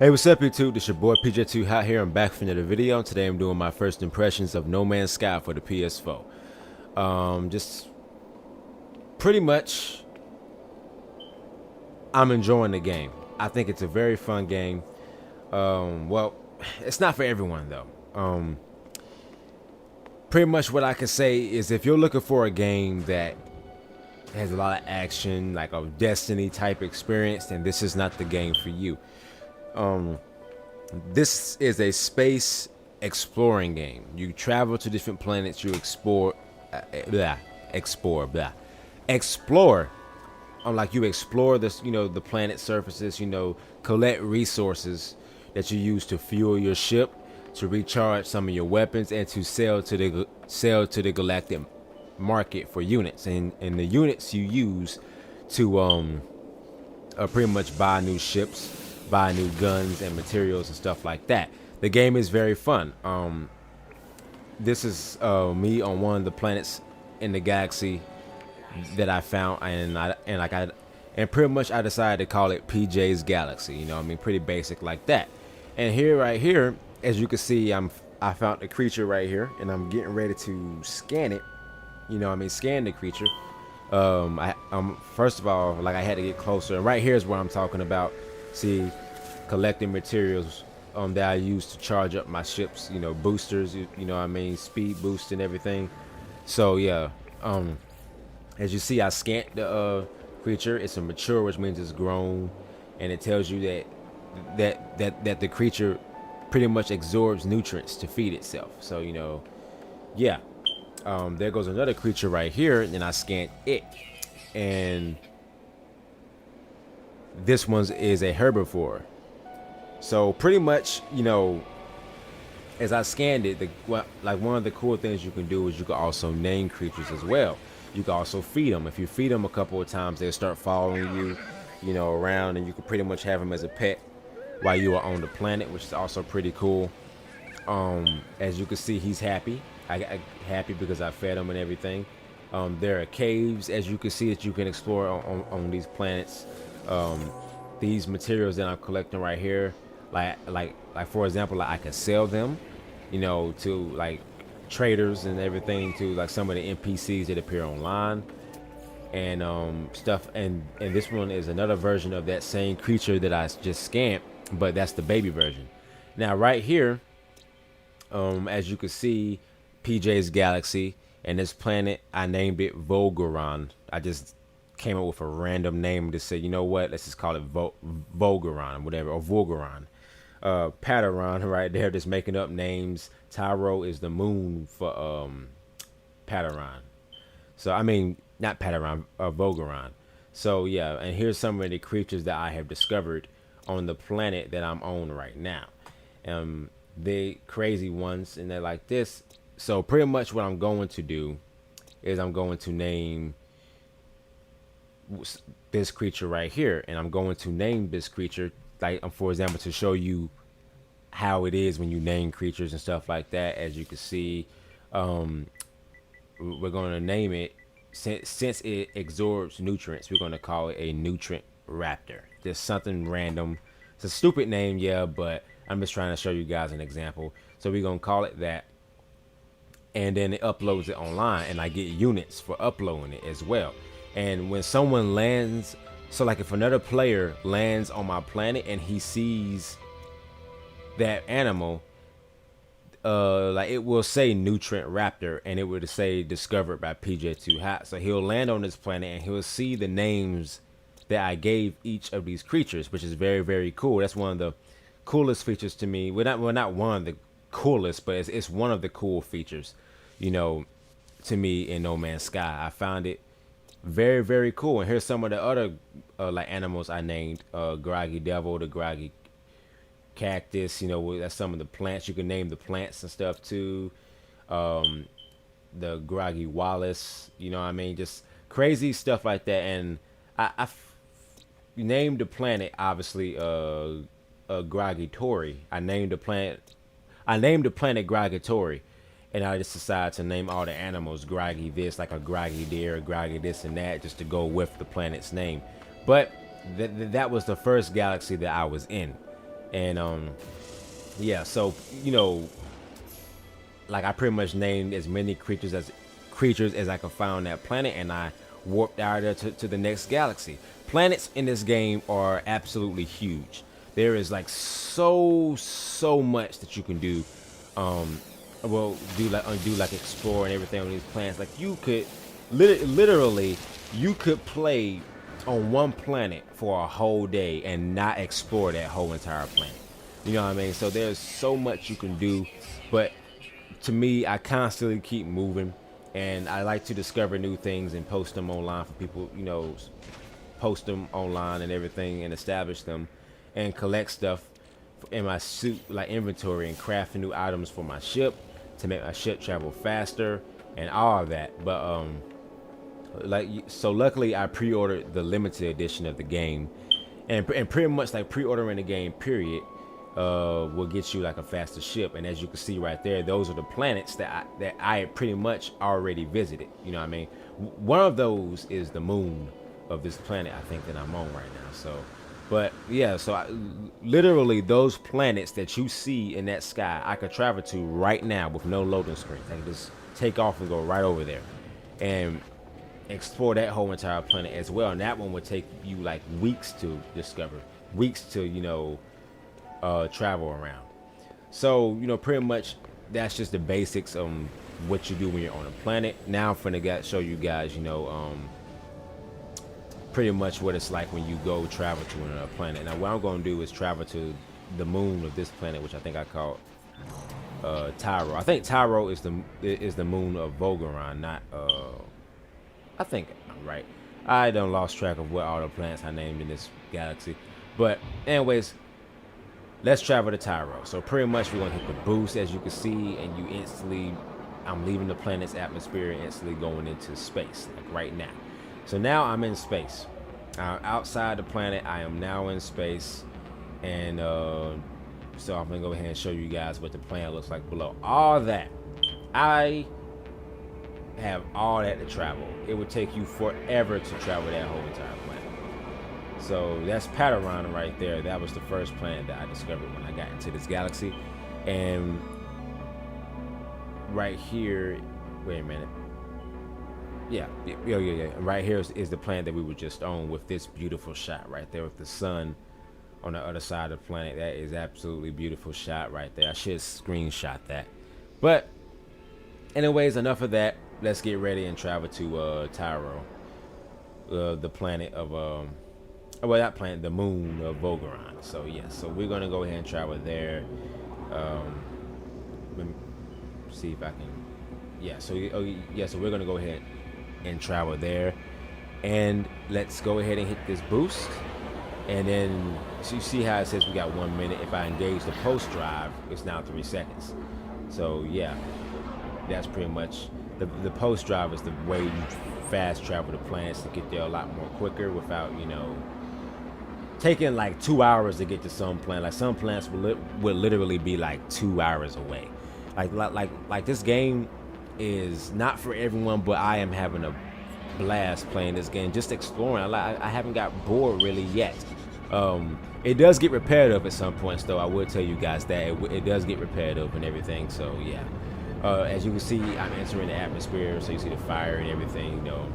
Hey, what's up, YouTube? This your boy PJ2 Hot here. I'm back for another video. Today I'm doing my first impressions of No Man's Sky for the PS4. Just pretty much, I'm enjoying the game. I think it's a very fun game. Well, it's not for everyone though. Pretty much what I can say is if you're looking for a game that has a lot of action, like a Destiny type experience, then this is not the game for you. This is a space exploring game. You travel to different planets. You explore. Like you explore this, the planet surfaces. Collect resources that you use to fuel your ship, to recharge some of your weapons, and to sell to the galactic market for units. And the units you use to pretty much buy new ships, buy new guns and materials and stuff like that. The game is very fun. This is me on one of the planets in the galaxy that I found, and pretty much I decided to call it PJ's Galaxy. Pretty basic like that. And right here, as you can see, I found the creature right here, and I'm getting ready to scan it. Scan the creature. First of all, like, I had to get closer, and right here is where I'm talking about. See, collecting materials that I use to charge up my ships, boosters, speed boost and everything. So yeah, as you see, I scanned the creature. It's a mature, which means it's grown, and it tells you that the creature pretty much absorbs nutrients to feed itself. So yeah. There goes another creature right here, and I scanned it, and this one is a herbivore. So pretty much, as I scanned it, like one of the cool things you can do is you can also name creatures as well. You can also feed them. If you feed them a couple of times, they'll start following you, around, and you can pretty much have them as a pet while you are on the planet, which is also pretty cool. As you can see, he's happy. I happy because I fed him and everything. There are caves, as you can see, that you can explore on these planets. These materials that I'm collecting right here, like for example, like, I could sell them, to like traders and everything, to like some of the NPCs that appear online and stuff. And this one is another version of that same creature that I just scanned, but that's the baby version. Now right here, as you can see, PJ's Galaxy, and this planet, I named it Volgaron. I just came up with a random name to say, you know what, let's just call it Volgaron, whatever, or Volgaron. Padaron right there, just making up names. Tyro is the moon for Padaron. So I mean, not Padaron, Volgaron. So yeah, and here's some of the creatures that I have discovered on the planet that I'm on right now. They crazy ones, and they're like this. So pretty much what I'm going to do is I'm going to name this creature right here, and I'm going to name this creature, like, for example, to show you how it is when you name creatures and stuff like that. As you can see, we're going to name it, since it absorbs nutrients, we're going to call it a nutrient raptor. Just something random. It's a stupid name, yeah, but I'm just trying to show you guys an example. So we're going to call it that. And then it uploads it online, and I get units for uploading it as well. And when someone lands, so like if another player lands on my planet and he sees that animal, like, it will say Nutrient Raptor, and it would say discovered by PJ2 Hot. So he'll land on this planet and he'll see the names that I gave each of these creatures, which is very, very cool. That's one of the coolest features to me. Well, not one of the coolest, but it's one of the cool features, to me, in No Man's Sky. I found it very, very cool. And here's some of the other like animals I named: Groggy Devil, the Groggy Cactus. That's some of the plants. You can name the plants and stuff too. The Groggy Wallace. Just crazy stuff like that. And I named the planet, obviously, Groggy Tori. I named the planet Groggy Tori, and I just decided to name all the animals Groggy this, like a Groggy deer, a Groggy this and that, just to go with the planet's name. But that was the first galaxy that I was in. And yeah, so you know, like I pretty much named as many creatures as I could find on that planet, and I warped out there to the next galaxy. Planets in this game are absolutely huge. There is like so much that you can do. Well, do like explore and everything on these planets. Like you could literally you could play on one planet for a whole day and not explore that whole entire planet. You know what I mean? So there's so much you can do, but to me, I constantly keep moving, and I like to discover new things and post them online for people. You know, post them online and everything, and establish them, and collect stuff in my suit like inventory and crafting new items for my ship to make my ship travel faster and all of that. But so luckily I pre-ordered the limited edition of the game, and pretty much like pre-ordering the game period will get you like a faster ship. And as you can see right there, those are the planets that I had pretty much already visited. You know what I mean? One of those is the moon of this planet I think that I'm on right now. So but yeah, so literally those planets that you see in that sky I could travel to right now with no loading screen. I can just take off and go right over there and explore that whole entire planet as well. And that one would take you like weeks to discover, weeks to, you know, travel around. So, you know, pretty much that's just the basics of what you do when you're on a planet. Now I'm finna show you guys, you know, pretty much what it's like when you go travel to another planet. Now what I'm gonna do is travel to the moon of this planet, which I think I called Tyro. I think Tyro is the moon of Volgaron, not I think I'm right. I done lost track of what all the planets I named in this galaxy. But anyways, let's travel to Tyro. So pretty much we're gonna hit the boost, as you can see, and you instantly, I'm leaving the planet's atmosphere and instantly going into space, like right now. So now I'm in space. Outside the planet, I am now in space, and so I'm gonna go ahead and show you guys what the planet looks like below. All that, I have all that to travel. It would take you forever to travel that whole entire planet. So that's Padaron right there. That was the first planet that I discovered when I got into this galaxy. And right here, wait a minute. Yeah. Right here is the planet that we were just on, with this beautiful shot right there with the sun on the other side of the planet. That is absolutely beautiful shot right there. I should screenshot that. But anyways, enough of that. Let's get ready and travel to Tyro, the planet of well, that planet, the moon of Volgaron. So yeah, so we're gonna go ahead and travel there. Let me see if I can. Yeah, so so we're gonna go ahead and travel there, and let's go ahead and hit this boost. And then so you see how it says we got 1 minute. If I engage the post drive, it's now 3 seconds. So yeah, that's pretty much the post drive is the way you fast travel the planets to get there a lot more quicker without, you know, taking like 2 hours to get to some planet. Like some planets would literally be like 2 hours away. Like this game is not for everyone, but I am having a blast playing this game, just exploring. I haven't got bored really yet. It does get repetitive at some points, though. I will tell you guys that it does get repetitive and everything. So yeah, as you can see, I'm entering the atmosphere, so you see the fire and everything, you know,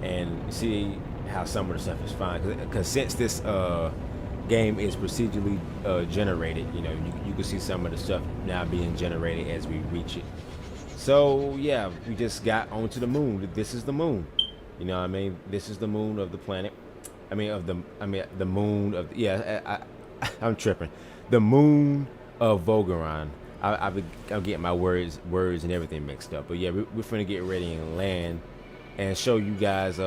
and you see how some of the stuff is fine, because since this game is procedurally generated, you know, you can see some of the stuff now being generated as we reach it. So yeah, we just got onto the moon. This is the moon. You know what I mean? This is the moon of the planet. The moon of, I'm tripping. The moon of Volgaron. I'm getting my words and everything mixed up. But yeah, we're finna get ready and land and show you guys.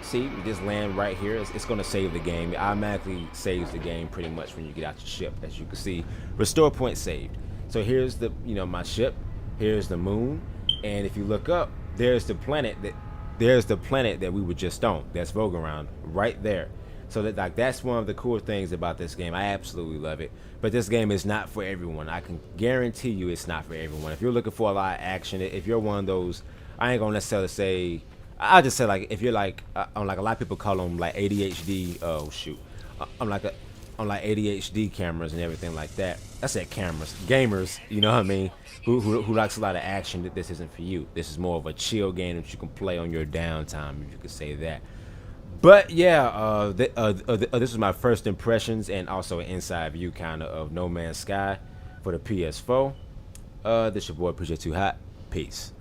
See, we just land right here. It's gonna save the game. It automatically saves the game pretty much when you get out your ship. As you can see, restore point saved. So here's the, you know, my ship. Here's the moon, and if you look up, there's the planet that we were just on. That's Volgaron right there. So that's one of the cool things about this game. I absolutely love it. But this game is not for everyone. I can guarantee you it's not for everyone. If you're looking for a lot of action, if you're one of those, I ain't gonna necessarily say, I'll just say, like, if you're like, like a lot of people call them like ADHD. Oh shoot, I'm like on like ADHD cameras and everything like that. I said cameras, gamers. You know what I mean? Who likes a lot of action? That this isn't for you. This is more of a chill game that you can play on your downtime, if you could say that. But yeah, this is my first impressions and also an inside view kind of No Man's Sky for the PS4. This your boy PJ Too Hot. Peace.